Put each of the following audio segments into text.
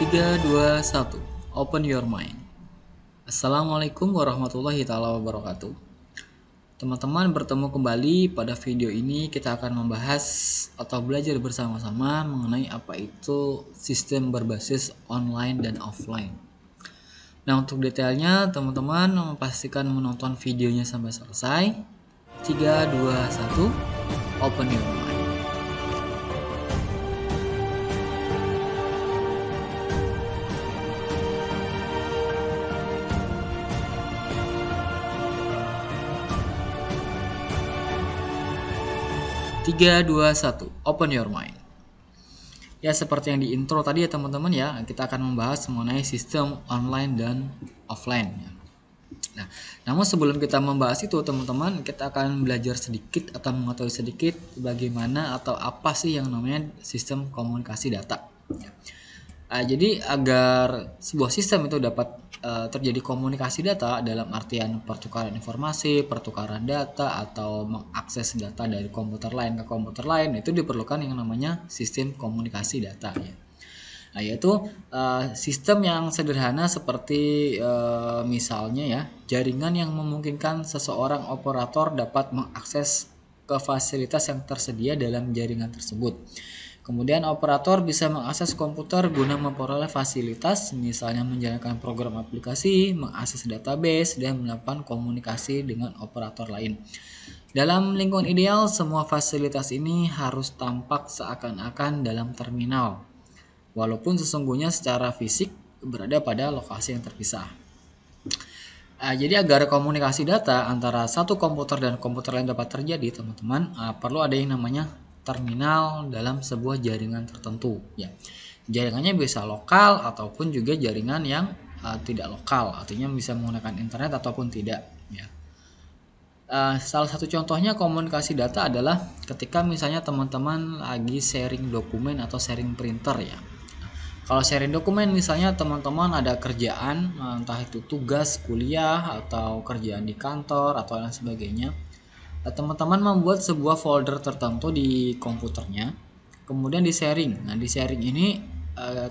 3, 2, 1. Open your mind. Assalamualaikum warahmatullahi taala wabarakatuh. Teman-teman, bertemu kembali pada video ini. Kita akan membahas atau belajar bersama-sama mengenai apa itu sistem berbasis online dan offline. Nah, untuk detailnya teman-teman memastikan menonton videonya sampai selesai. 3, 2, 1. Open your mind. Tiga, dua, satu. Open your mind. Ya, seperti yang di intro tadi ya teman-teman ya, kita akan membahas mengenai sistem online dan offline ya. Nah, namun sebelum kita membahas itu teman-teman, kita akan belajar sedikit atau mengetahui sedikit bagaimana atau apa sih yang namanya sistem komunikasi data ya. Jadi agar sebuah sistem itu dapat terjadi komunikasi data dalam artian pertukaran informasi, pertukaran data, atau mengakses data dari komputer lain ke komputer lain, itu diperlukan yang namanya sistem komunikasi data ya. Nah, yaitu sistem yang sederhana seperti misalnya ya, jaringan yang memungkinkan seseorang operator dapat mengakses ke fasilitas yang tersedia dalam jaringan tersebut. Kemudian operator bisa mengakses komputer guna memperoleh fasilitas, misalnya menjalankan program aplikasi, mengakses database, dan melakukan komunikasi dengan operator lain. Dalam lingkungan ideal, semua fasilitas ini harus tampak seakan-akan dalam terminal, walaupun sesungguhnya secara fisik berada pada lokasi yang terpisah. Jadi agar komunikasi data antara satu komputer dan komputer lain dapat terjadi, teman-teman, perlu ada yang namanya terminal dalam sebuah jaringan tertentu ya. Jaringannya bisa lokal ataupun juga jaringan yang tidak lokal, artinya bisa menggunakan internet ataupun tidak ya. Salah satu contohnya komunikasi data adalah ketika misalnya teman-teman lagi sharing dokumen atau sharing printer ya. Kalau sharing dokumen misalnya teman-teman ada kerjaan, entah itu tugas kuliah atau kerjaan di kantor atau lain sebagainya. Teman-teman membuat sebuah folder tertentu di komputernya, kemudian di sharing. Nah, di sharing ini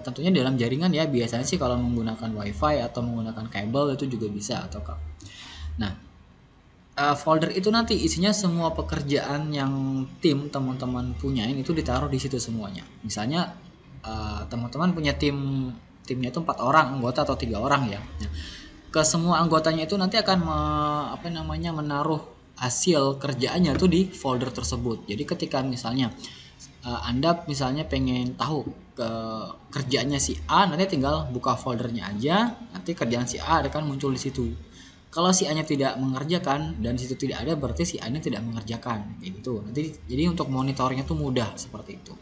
tentunya dalam jaringan ya, biasanya sih kalau menggunakan wifi atau menggunakan kabel itu juga bisa atau nah, folder itu nanti isinya semua pekerjaan yang tim teman-teman punyain itu ditaruh di situ semuanya. Misalnya teman-teman punya timnya itu 4 orang anggota atau 3 orang ya. Nah, ke semua anggotanya itu nanti akan menaruh hasil kerjaannya tuh di folder tersebut. Jadi ketika misalnya Anda misalnya pengen tahu ke kerjaannya si A, nanti tinggal buka foldernya aja, nanti kerjaan si A akan muncul di situ. Kalau si A-nya tidak mengerjakan dan di situ tidak ada, berarti si A-nya tidak mengerjakan, kayak gitu. Nanti jadi untuk monitornya tuh mudah seperti itu.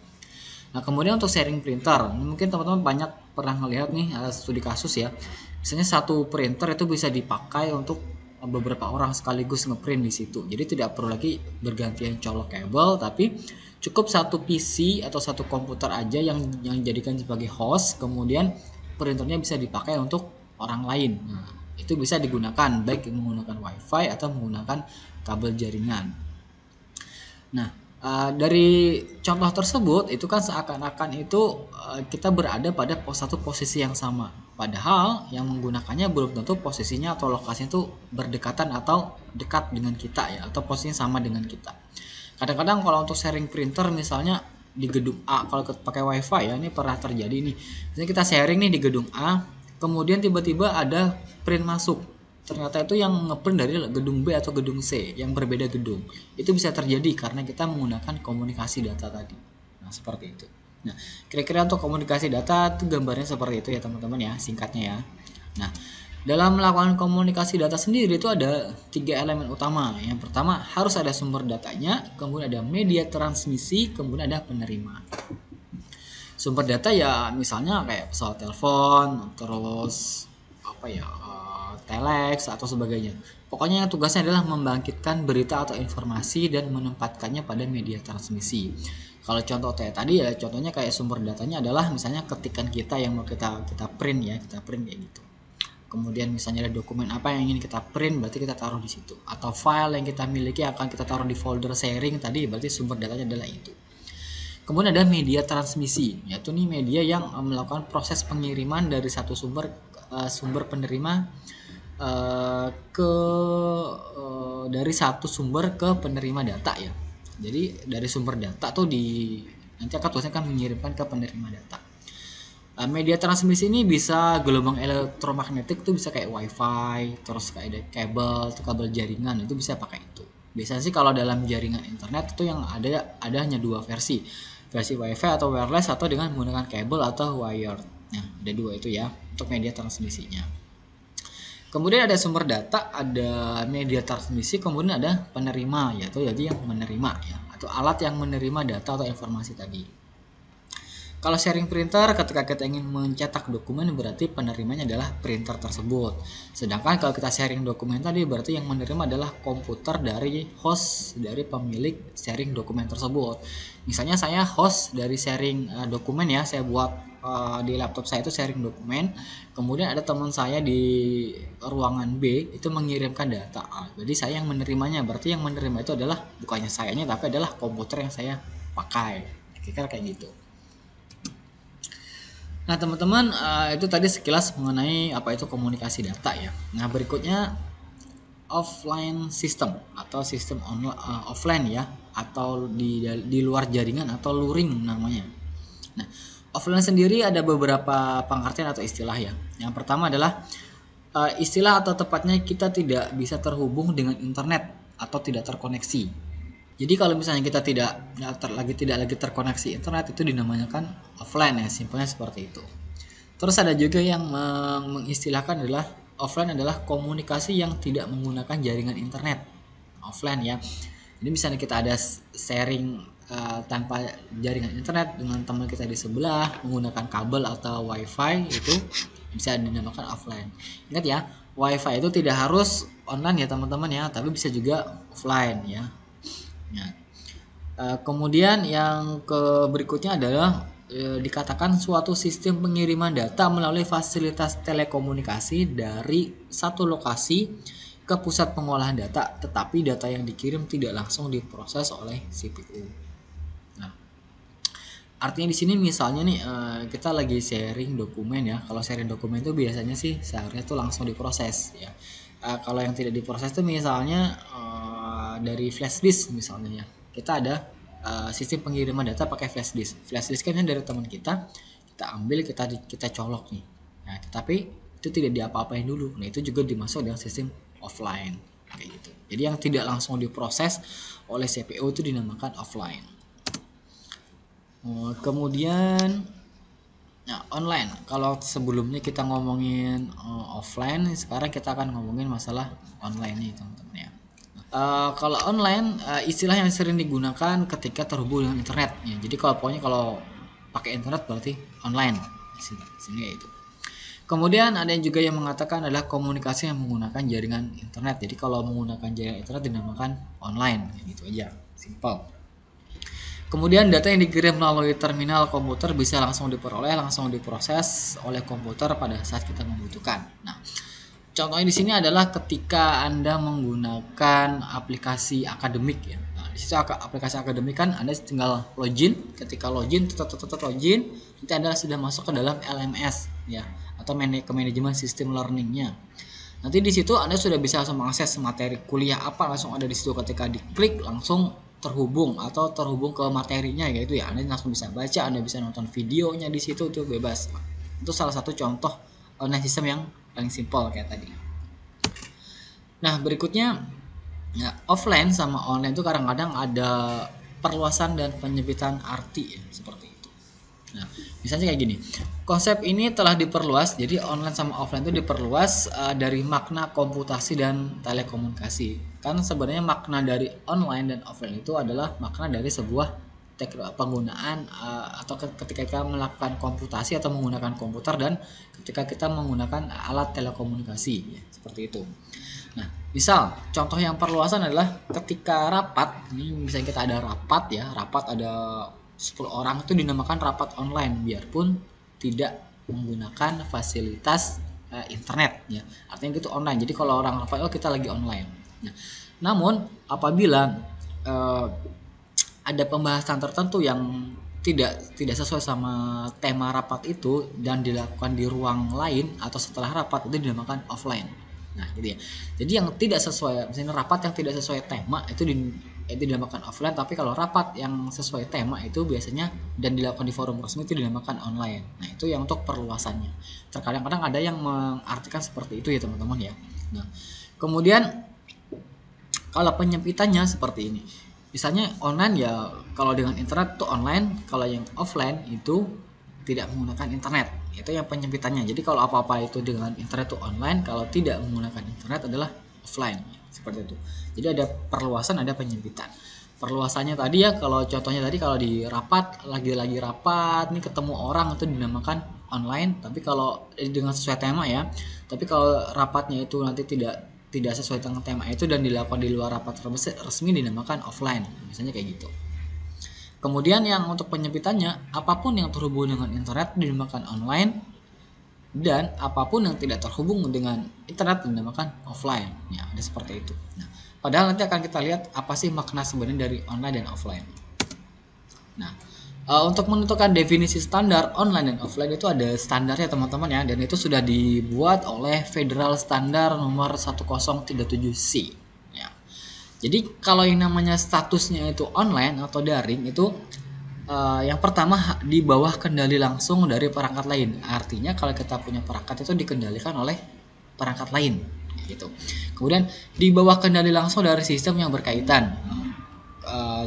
Nah, kemudian untuk sharing printer, mungkin teman-teman banyak pernah ngelihat nih studi kasus ya. Misalnya satu printer itu bisa dipakai untuk beberapa orang sekaligus ngeprint di situ. Jadi tidak perlu lagi bergantian colok kabel, tapi cukup satu PC atau satu komputer aja yang dijadikan sebagai host, kemudian printernya bisa dipakai untuk orang lain. Nah, itu bisa digunakan baik menggunakan wifi atau menggunakan kabel jaringan. Nah, dari contoh tersebut itu kan seakan-akan itu kita berada pada satu posisi yang sama, padahal yang menggunakannya belum tentu posisinya atau lokasinya itu berdekatan atau dekat dengan kita ya, atau posisinya sama dengan kita. Kadang-kadang kalau untuk sharing printer misalnya di gedung A, kalau pakai wifi ya, ini pernah terjadi nih, misalnya kita sharing nih di gedung A, kemudian tiba-tiba ada print masuk, ternyata itu yang ngeprint dari gedung B atau gedung C yang berbeda gedung. Itu bisa terjadi karena kita menggunakan komunikasi data tadi. Nah, seperti itu. Nah, kira-kira untuk komunikasi data itu gambarnya seperti itu ya teman-teman ya, singkatnya ya. Nah, dalam melakukan komunikasi data sendiri itu ada 3 elemen utama. Yang pertama harus ada sumber datanya, kemudian ada media transmisi, kemudian ada penerima. Sumber data ya misalnya kayak pesawat telepon, terus apa ya, telex atau sebagainya. Pokoknya yang tugasnya adalah membangkitkan berita atau informasi dan menempatkannya pada media transmisi. Kalau contoh tadi ya, contohnya kayak sumber datanya adalah misalnya ketikan kita yang mau kita print ya, kita print kayak gitu. Kemudian misalnya ada dokumen apa yang ingin kita print, berarti kita taruh di situ. Atau file yang kita miliki akan kita taruh di folder sharing tadi, berarti sumber datanya adalah itu. Kemudian ada media transmisi, yaitu nih media yang melakukan proses pengiriman dari satu sumber penerima ke dari satu sumber ke penerima data ya. Jadi dari sumber data tuh nanti akan tulisnya kan mengirimkan ke penerima data. Media transmisi ini bisa gelombang elektromagnetik tuh bisa kayak wifi, terus kayak ada kabel jaringan, itu bisa pakai itu. Biasanya sih kalau dalam jaringan internet itu yang ada hanya dua versi wifi atau wireless atau dengan menggunakan kabel atau wired. Nah, ada dua itu ya untuk media transmisinya. Kemudian ada sumber data, ada media transmisi, kemudian ada penerima, yaitu jadi yang menerima ya, atau alat yang menerima data atau informasi tadi. Kalau sharing printer, ketika kita ingin mencetak dokumen berarti penerimanya adalah printer tersebut. Sedangkan kalau kita sharing dokumen tadi berarti yang menerima adalah komputer dari host dari pemilik sharing dokumen tersebut. Misalnya saya host dari sharing dokumen ya, saya buat di laptop saya itu sharing dokumen. Kemudian ada teman saya di ruangan B itu mengirimkan data A. Jadi saya yang menerimanya, berarti yang menerima itu adalah bukannya sayanya tapi adalah komputer yang saya pakai. Kira-kira kayak gitu. Nah teman-teman itu tadi sekilas mengenai apa itu komunikasi data ya. Nah berikutnya offline system atau sistem offline ya, atau di luar jaringan atau luring namanya. Nah offline sendiri ada beberapa pengertian atau istilah ya. Yang pertama adalah istilah atau tepatnya kita tidak bisa terhubung dengan internet atau tidak terkoneksi. Jadi kalau misalnya kita tidak lagi terkoneksi internet itu dinamakan offline ya, simpelnya seperti itu. Terus ada juga yang mengistilahkan adalah offline adalah komunikasi yang tidak menggunakan jaringan internet. Offline ya. Jadi misalnya kita ada sharing tanpa jaringan internet dengan teman kita di sebelah menggunakan kabel atau wifi, itu bisa dinamakan offline. Ingat ya, wifi itu tidak harus online ya teman-teman ya, tapi bisa juga offline ya. Nah, kemudian yang berikutnya adalah dikatakan suatu sistem pengiriman data melalui fasilitas telekomunikasi dari satu lokasi ke pusat pengolahan data, tetapi data yang dikirim tidak langsung diproses oleh CPU. Nah, artinya di sini misalnya nih kita lagi sharing dokumen ya. Kalau sharing dokumen itu biasanya sih seharusnya tuh langsung diproses ya. Kalau yang tidak diproses itu misalnya dari flash disk misalnya ya. Kita ada sistem pengiriman data pakai flash disk. Flash disk kan dari teman kita ambil, kita colok nih. Nah, tapi itu tidak diapa-apain dulu. Nah, itu juga dimasuk dengan sistem offline kayak gitu. Jadi yang tidak langsung diproses oleh CPU itu dinamakan offline. Kemudian online. Kalau sebelumnya kita ngomongin offline, sekarang kita akan ngomongin masalah online nih teman-teman ya. Kalau online istilah yang sering digunakan ketika terhubung dengan internet ya. Jadi kalau pakai internet berarti online sini ya itu. Kemudian ada yang juga yang mengatakan adalah komunikasi yang menggunakan jaringan internet. Jadi kalau menggunakan jaringan internet dinamakan online gitu aja, simple. Kemudian data yang dikirim melalui terminal komputer bisa langsung diproses oleh komputer pada saat kita membutuhkan. Nah, contohnya di sini adalah ketika Anda menggunakan aplikasi akademik ya. Nah, di situ aplikasi akademik kan Anda tinggal login, ketika login login, nanti Anda sudah masuk ke dalam LMS ya, atau ke manajemen sistem learningnya. Nanti di situ Anda sudah bisa langsung mengakses materi kuliah apa, langsung ada di situ, ketika diklik langsung terhubung ke materinya gitu ya. Anda langsung bisa baca, Anda bisa nonton videonya di situ, tuh bebas. Itu salah satu contoh online sistem yang paling simpel kayak tadi. Nah, berikutnya ya, offline sama online itu kadang-kadang ada perluasan dan penyempitan arti ya, seperti itu. Nah, misalnya kayak gini. Konsep ini telah diperluas, jadi online sama offline itu diperluas dari makna komputasi dan telekomunikasi. Kan sebenarnya makna dari online dan offline itu adalah makna dari sebuah penggunaan atau ketika kita melakukan komputasi atau menggunakan komputer, dan ketika kita menggunakan alat telekomunikasi ya, seperti itu. Nah, misal contoh yang perluasan adalah ketika rapat, ini misalnya kita ada rapat ada 10 orang, itu dinamakan rapat online biarpun tidak menggunakan fasilitas internet ya. Artinya itu online. Jadi kalau orang rapat, kita lagi online. Nah, namun apabila ada pembahasan tertentu yang tidak sesuai sama tema rapat itu dan dilakukan di ruang lain atau setelah rapat, itu dinamakan offline. Nah, gitu ya. Jadi yang tidak sesuai, misalnya rapat yang tidak sesuai tema itu dinamakan offline, tapi kalau rapat yang sesuai tema itu biasanya dan dilakukan di forum resmi itu dinamakan online. Nah, itu yang untuk perluasannya. Terkadang-kadang ada yang mengartikan seperti itu ya, teman-teman ya. Nah, kemudian kalau penyempitannya seperti ini. Misalnya online ya, kalau dengan internet itu online, kalau yang offline itu tidak menggunakan internet. Itu yang penyempitannya. Jadi kalau apa-apa itu dengan internet itu online, kalau tidak menggunakan internet adalah offline. Seperti itu. Jadi ada perluasan, ada penyempitan. Perluasannya tadi ya, kalau contohnya tadi kalau di rapat, lagi-lagi rapat, nih ketemu orang itu dinamakan online. Tapi kalau dengan sesuai tema ya, tapi kalau rapatnya itu nanti tidak sesuai dengan tema itu dan dilakukan di luar rapat resmi dinamakan offline, misalnya kayak gitu. Kemudian yang untuk penyempitannya, apapun yang terhubung dengan internet dinamakan online, dan apapun yang tidak terhubung dengan internet dinamakan offline. Ya, ada seperti itu. Nah, padahal nanti akan kita lihat apa sih makna sebenarnya dari online dan offline. Nah, untuk menentukan definisi standar online dan offline itu ada standarnya teman-teman ya, dan itu sudah dibuat oleh Federal Standard nomor 1037C ya. Jadi kalau yang namanya statusnya itu online atau daring itu yang pertama di bawah kendali langsung dari perangkat lain. Artinya kalau kita punya perangkat itu dikendalikan oleh perangkat lain gitu. Kemudian di bawah kendali langsung dari sistem yang berkaitan.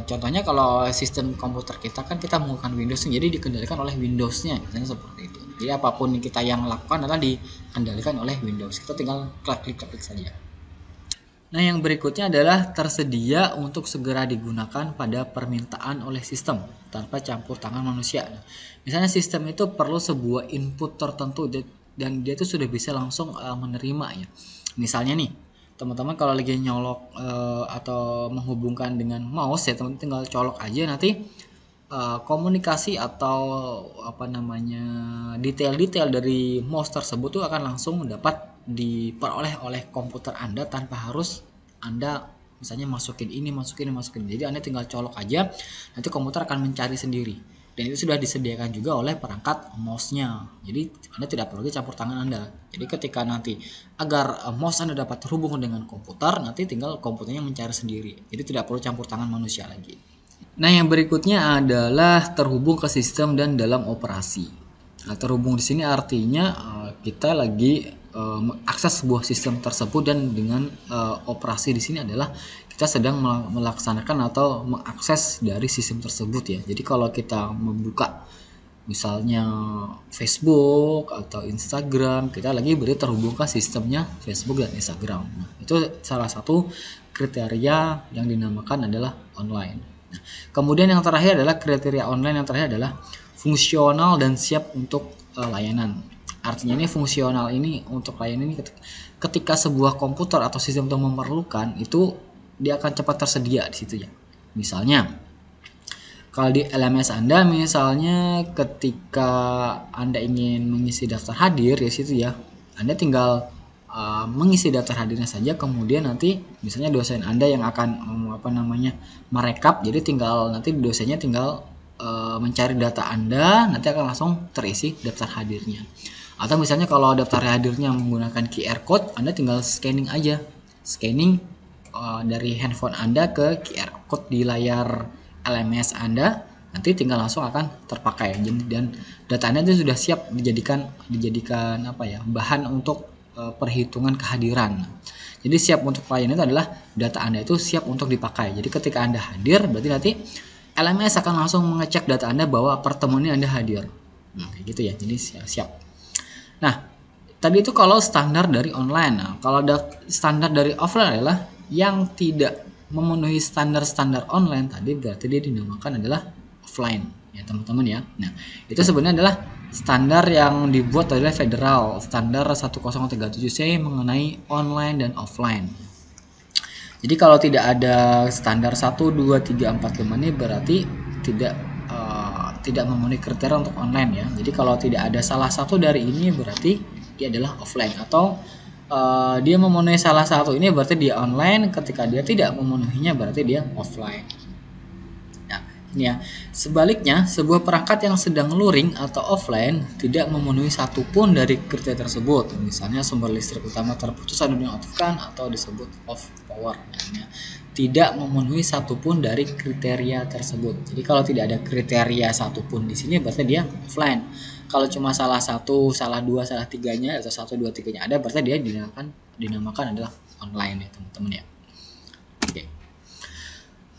Contohnya kalau sistem komputer kita kan kita menggunakan Windows, jadi dikendalikan oleh Windows-nya, misalnya seperti itu. Jadi apapun yang kita yang lakukan adalah dikendalikan oleh Windows. Kita tinggal klik saja. Nah, yang berikutnya adalah tersedia untuk segera digunakan pada permintaan oleh sistem tanpa campur tangan manusia. Nah, misalnya sistem itu perlu sebuah input tertentu dan dia itu sudah bisa langsung menerima ya. Misalnya nih, teman-teman kalau lagi nyolok atau menghubungkan dengan mouse ya, teman-teman tinggal colok aja, nanti komunikasi atau apa namanya detail-detail dari mouse tersebut tuh akan langsung dapat diperoleh oleh komputer Anda tanpa harus Anda misalnya masukin ini. Jadi Anda tinggal colok aja, nanti komputer akan mencari sendiri. Dan itu sudah disediakan juga oleh perangkat mouse-nya. Jadi Anda tidak perlu campur tangan Anda. Jadi ketika nanti agar mouse Anda dapat terhubung dengan komputer, nanti tinggal komputernya mencari sendiri. Jadi tidak perlu campur tangan manusia lagi. Nah, yang berikutnya adalah terhubung ke sistem dan dalam operasi. Nah, terhubung di sini artinya kita lagi mengakses sebuah sistem tersebut, dan dengan operasi di sini adalah kita sedang melaksanakan atau mengakses dari sistem tersebut ya. Jadi kalau kita membuka misalnya Facebook atau Instagram, kita lagi berarti terhubung ke sistemnya Facebook dan Instagram. Nah, itu salah satu kriteria yang dinamakan adalah online. Nah, kemudian yang terakhir adalah kriteria online yang terakhir adalah fungsional dan siap untuk layanan. Artinya ini fungsional ini untuk layanan ini ketika sebuah komputer atau sistem itu memerlukan, itu dia akan cepat tersedia di situ ya. Misalnya kalau di LMS Anda, misalnya ketika Anda ingin mengisi daftar hadir di situ ya, Anda tinggal mengisi daftar hadirnya saja, kemudian nanti misalnya dosen Anda yang akan merekap, jadi tinggal nanti dosennya tinggal mencari data Anda, nanti akan langsung terisi daftar hadirnya. Atau misalnya kalau daftar hadirnya menggunakan QR code, Anda tinggal scanning aja, dari handphone Anda ke QR code di layar LMS Anda, nanti tinggal langsung akan terpakai dan data Anda itu sudah siap dijadikan bahan untuk perhitungan kehadiran. Jadi siap untuk pelayanan itu adalah data Anda itu siap untuk dipakai. Jadi ketika Anda hadir, berarti nanti LMS akan langsung mengecek data Anda bahwa pertemuan ini Anda hadir. Nah, kayak gitu ya. Jadi siap. Nah, tadi itu kalau standar dari online. Nah, kalau standar dari offline adalah yang tidak memenuhi standar-standar online tadi, berarti dia dinamakan adalah offline ya teman-teman ya. Nah, itu sebenarnya adalah standar yang dibuat oleh Federal Standar 1037C mengenai online dan offline. Jadi kalau tidak ada standar 1, 2, 3, 4, 5 ini berarti tidak memenuhi kriteria untuk online ya. Jadi kalau tidak ada salah satu dari ini berarti dia adalah offline, atau dia memenuhi salah satu ini berarti dia online, ketika dia tidak memenuhinya berarti dia offline. Nah, Ya, sebaliknya, sebuah perangkat yang sedang luring atau offline tidak memenuhi satupun dari kriteria tersebut. Misalnya sumber listrik utama terputus atau dinonaktifkan atau disebut off power. Ya, tidak memenuhi satupun dari kriteria tersebut. Jadi kalau tidak ada kriteria satupun di sini berarti dia offline. Kalau cuma salah satu, salah dua, salah tiganya atau satu dua tiganya ada, berarti dia dinamakan adalah online ya teman-teman ya. Oke.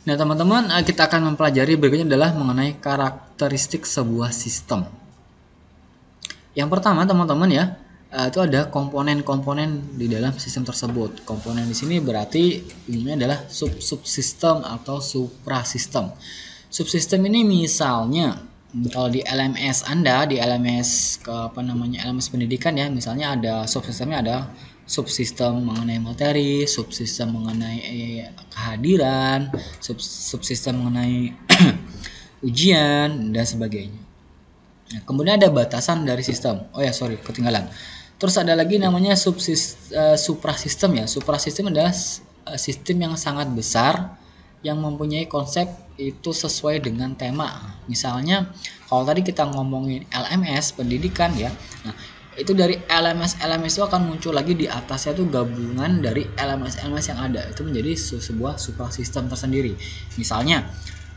Nah, teman-teman, kita akan mempelajari berikutnya adalah mengenai karakteristik sebuah sistem. Yang pertama, teman-teman ya, itu ada komponen-komponen di dalam sistem tersebut. Komponen di sini berarti ini adalah subsistem atau suprasistem. Subsistem ini misalnya kalau di LMS Anda, di LMS LMS pendidikan ya, misalnya ada subsistemnya, ada subsistem mengenai materi, subsistem mengenai kehadiran, subsistem mengenai ujian dan sebagainya. Nah, kemudian ada batasan dari sistem. Oh ya, sorry, ketinggalan. Terus ada lagi namanya suprasistem ya. Suprasistem adalah sistem yang sangat besar yang mempunyai konsep itu sesuai dengan tema. Misalnya kalau tadi kita ngomongin LMS pendidikan ya. Nah, itu dari LMS itu akan muncul lagi di atasnya tuh gabungan dari LMS yang ada. Itu menjadi sebuah suprasistem tersendiri. Misalnya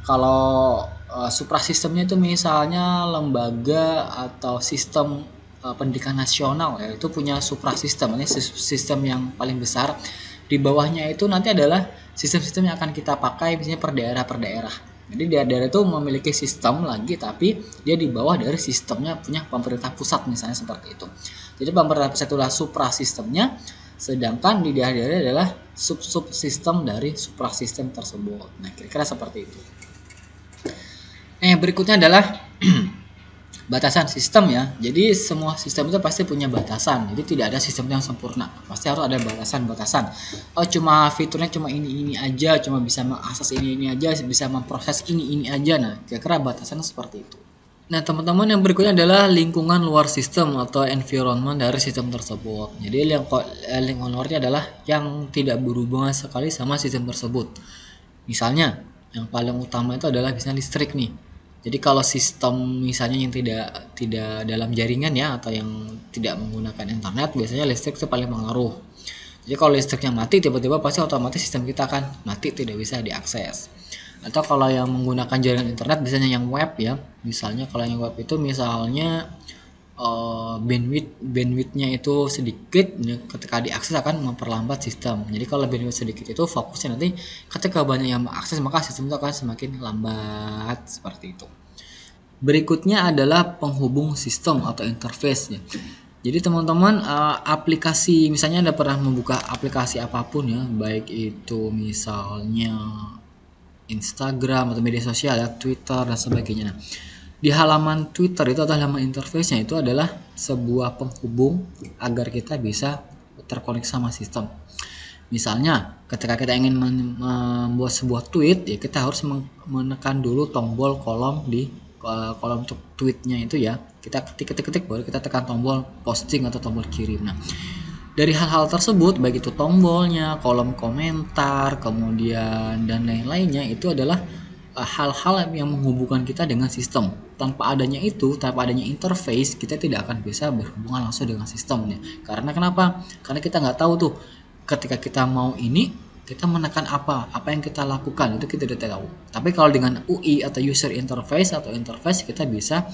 kalau suprasistemnya itu misalnya lembaga atau sistem pendidikan nasional ya, itu punya suprasistem, ini sistem yang paling besar. Di bawahnya itu nanti adalah sistem-sistem yang akan kita pakai misalnya per daerah. Jadi daerah itu memiliki sistem lagi, tapi dia di bawah dari sistemnya punya pemerintah pusat misalnya seperti itu. Jadi pemerintah pusat itulah suprasistemnya, sedangkan di daerah-daerah adalah subsistem dari suprasistem tersebut. Nah, kira-kira seperti itu. Berikutnya adalah batasan sistem ya. Jadi semua sistem itu pasti punya batasan. Jadi tidak ada sistem yang sempurna. Pasti harus ada batasan-batasan. Oh, cuma fiturnya cuma ini aja, cuma bisa mengakses ini aja, bisa memproses ini aja. Nah, kira-kira batasannya seperti itu. Nah, teman-teman, yang berikutnya adalah lingkungan luar sistem atau environment dari sistem tersebut. Jadi lingkungan luarnya adalah yang tidak berhubungan sekali sama sistem tersebut. Misalnya, yang paling utama itu adalah misalnya listrik nih. Jadi kalau sistem misalnya yang tidak dalam jaringan ya, atau yang tidak menggunakan internet, biasanya listrik itu paling pengaruh. Jadi kalau listriknya mati, tiba-tiba pasti otomatis sistem kita akan mati, tidak bisa diakses. Atau kalau yang menggunakan jaringan internet, biasanya yang web ya, misalnya kalau yang web itu misalnya bandwidthnya itu sedikit, ketika diakses akan memperlambat sistem. Jadi kalau bandwidth sedikit itu fokusnya nanti ketika banyak yang mengakses, maka sistem itu akan semakin lambat seperti itu. Berikutnya adalah penghubung sistem atau interface-nya. Jadi teman-teman, aplikasi misalnya Anda pernah membuka aplikasi apapun ya, baik itu misalnya Instagram atau media sosial ya, Twitter dan sebagainya. Nah, di halaman Twitter itu atau halaman interface-nya itu adalah sebuah penghubung agar kita bisa terkoneksi sama sistem. Misalnya ketika kita ingin membuat sebuah tweet ya, kita harus menekan dulu tombol kolom di kolom tweetnya itu ya, kita ketik baru kita tekan tombol posting atau tombol kirim. Nah, dari hal-hal tersebut, baik itu tombolnya, kolom komentar, kemudian dan lain-lainnya, itu adalah hal-hal yang menghubungkan kita dengan sistem. Tanpa adanya interface, kita tidak akan bisa berhubungan langsung dengan sistemnya. Karena kenapa? Karena kita nggak tahu tuh ketika kita mau ini, kita menekan apa yang kita lakukan, itu kita tidak tahu. Tapi kalau dengan UI atau user interface kita bisa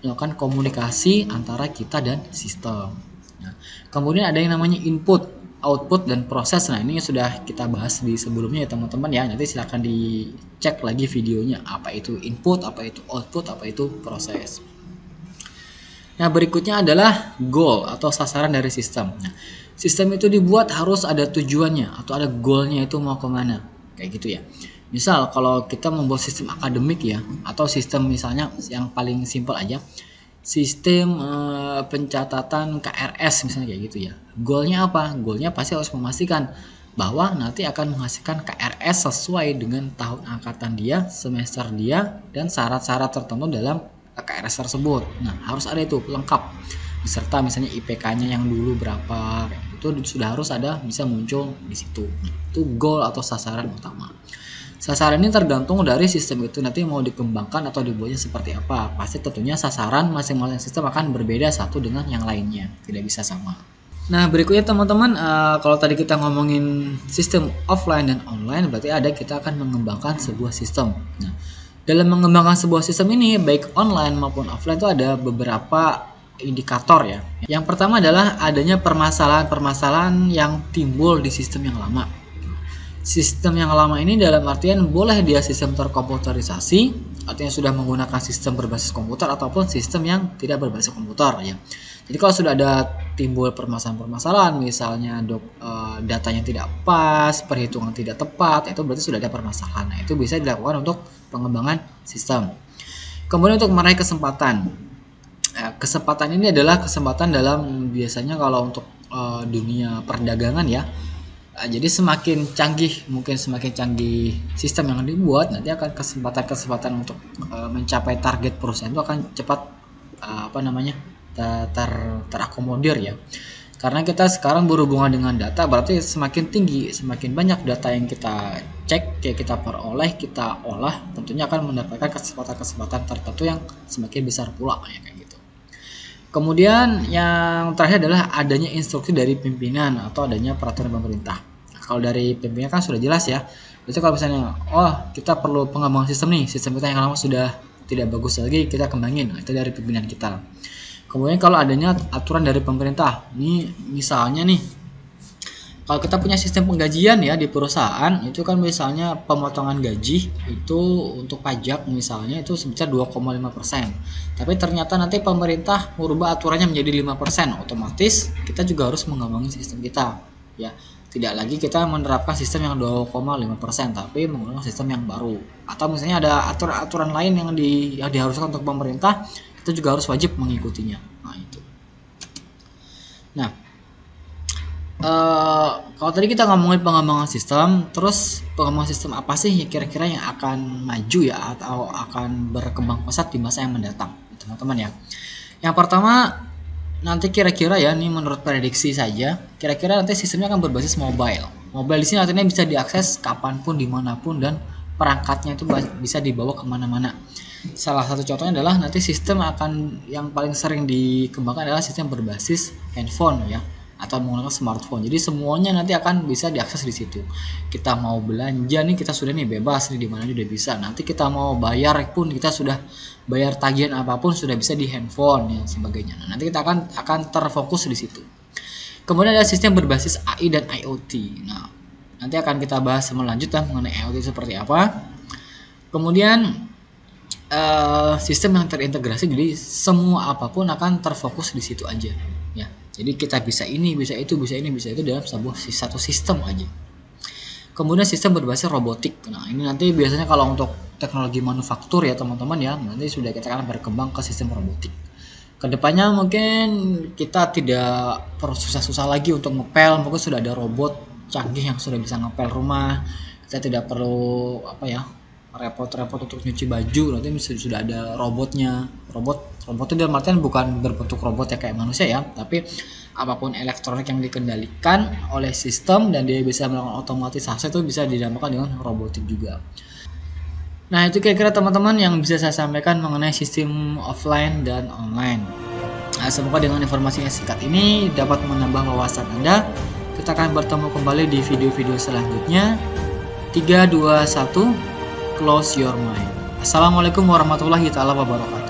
melakukan komunikasi antara kita dan sistem. Nah, kemudian ada yang namanya input, output, dan proses. Nah, ini sudah kita bahas di sebelumnya ya teman-teman ya. Nanti silahkan dicek lagi videonya, apa itu input, apa itu output, apa itu proses. Nah, berikutnya adalah goal atau sasaran dari sistem. Nah, sistem itu dibuat harus ada tujuannya atau ada goalnya, itu mau kemana, kayak gitu ya. Misal kalau kita membuat sistem akademik ya, atau sistem misalnya yang paling simpel aja, sistem pencatatan KRS misalnya kayak gitu ya. Goalnya apa? Goalnya pasti harus memastikan bahwa nanti akan menghasilkan KRS sesuai dengan tahun angkatan dia, semester dia, dan syarat-syarat tertentu dalam KRS tersebut. Nah, harus ada itu lengkap, beserta misalnya IPK-nya yang dulu berapa, itu sudah harus ada, bisa muncul di situ. Itu goal atau sasaran utama. Sasaran ini tergantung dari sistem itu nanti mau dikembangkan atau dibuatnya seperti apa. Pasti tentunya sasaran masing-masing sistem akan berbeda satu dengan yang lainnya, tidak bisa sama. Nah, berikutnya teman-teman, kalau tadi kita ngomongin sistem offline dan online, berarti kita akan mengembangkan sebuah sistem. Nah, dalam mengembangkan sebuah sistem ini, baik online maupun offline itu ada beberapa indikator ya. Yang pertama adalah adanya permasalahan-permasalahan yang timbul di sistem yang lama. Sistem yang lama ini dalam artian boleh dia sistem terkomputerisasi, artinya sudah menggunakan sistem berbasis komputer ataupun sistem yang tidak berbasis komputer ya. Jadi kalau sudah ada timbul permasalahan-permasalahan, misalnya datanya tidak pas, perhitungan tidak tepat, itu berarti sudah ada permasalahan. Nah, itu bisa dilakukan untuk pengembangan sistem. Kemudian untuk meraih kesempatan. Kesempatan ini adalah kesempatan dalam biasanya kalau untuk dunia perdagangan ya. Jadi semakin canggih, mungkin semakin canggih sistem yang dibuat, nanti akan kesempatan-kesempatan untuk mencapai target perusahaan itu akan cepat terakomodir ya. Karena kita sekarang berhubungan dengan data, berarti semakin tinggi, semakin banyak data yang kita cek, kita peroleh, kita olah, tentunya akan mendapatkan kesempatan-kesempatan tertentu yang semakin besar pula ya kayak gitu. Kemudian yang terakhir adalah adanya instruksi dari pimpinan atau adanya peraturan pemerintah. Nah, kalau dari pimpinan kan sudah jelas ya. Berarti kalau misalnya, kita perlu pengembangan sistem nih, sistem kita yang lama sudah tidak bagus lagi, kita kembangin. Nah, itu dari pimpinan kita. Kemudian kalau adanya aturan dari pemerintah, ini misalnya nih, kalau kita punya sistem penggajian ya di perusahaan, itu kan misalnya pemotongan gaji itu untuk pajak misalnya itu sebesar 2,5%. Tapi ternyata nanti pemerintah merubah aturannya menjadi 5%, otomatis kita juga harus mengembangin sistem kita. Ya, tidak lagi kita menerapkan sistem yang 2,5%, tapi menggunakan sistem yang baru. Atau misalnya ada aturan-aturan lain yang diharuskan untuk pemerintah, kita juga harus wajib mengikutinya. Nah, itu. Nah, kalau tadi kita ngomongin pengembangan sistem, terus pengembangan sistem apa sih kira-kira yang akan maju ya atau akan berkembang pesat di masa yang mendatang, teman-teman ya. Yang pertama nanti kira-kira ya, ini menurut prediksi saja, kira-kira nanti sistemnya akan berbasis mobile. Mobile di sini artinya bisa diakses kapanpun, dimanapun, dan perangkatnya itu bisa dibawa kemana-mana. Salah satu contohnya adalah nanti sistem yang paling sering dikembangkan adalah sistem berbasis handphone ya, atau menggunakan smartphone. Jadi semuanya nanti akan bisa diakses di situ. Kita mau belanja nih, kita sudah nih bebas nih, di mana udah bisa. Nanti kita mau bayar pun, kita sudah bayar tagihan apapun sudah bisa di handphone dan sebagainya. Nah, nanti kita akan terfokus di situ. Kemudian ada sistem berbasis AI dan IoT. Nah, nanti akan kita bahas selanjutnya mengenai IoT seperti apa. Kemudian sistem yang terintegrasi, jadi semua apapun akan terfokus di situ aja ya. Jadi kita bisa ini, bisa itu, bisa ini, bisa itu dalam satu sistem aja. Kemudian sistem berbasis robotik. Nah, ini nanti biasanya kalau untuk teknologi manufaktur ya teman-teman ya, nanti sudah kita akan berkembang ke sistem robotik. Kedepannya mungkin kita tidak perlu susah-susah lagi untuk ngepel, mungkin sudah ada robot canggih yang sudah bisa ngepel rumah. Kita tidak perlu repot-repot untuk nyuci baju, nanti sudah ada robotnya. Robot itu dalam artian bukan berbentuk robot ya kayak manusia ya, tapi apapun elektronik yang dikendalikan oleh sistem dan dia bisa melakukan otomatisasi itu bisa dinamakan dengan robotik juga. Nah, itu kira-kira teman-teman yang bisa saya sampaikan mengenai sistem offline dan online. Nah, semoga dengan informasi yang singkat ini dapat menambah wawasan Anda. Kita akan bertemu kembali di video-video selanjutnya. 3, 2, 1, close your mind. Assalamualaikum warahmatullahi wabarakatuh.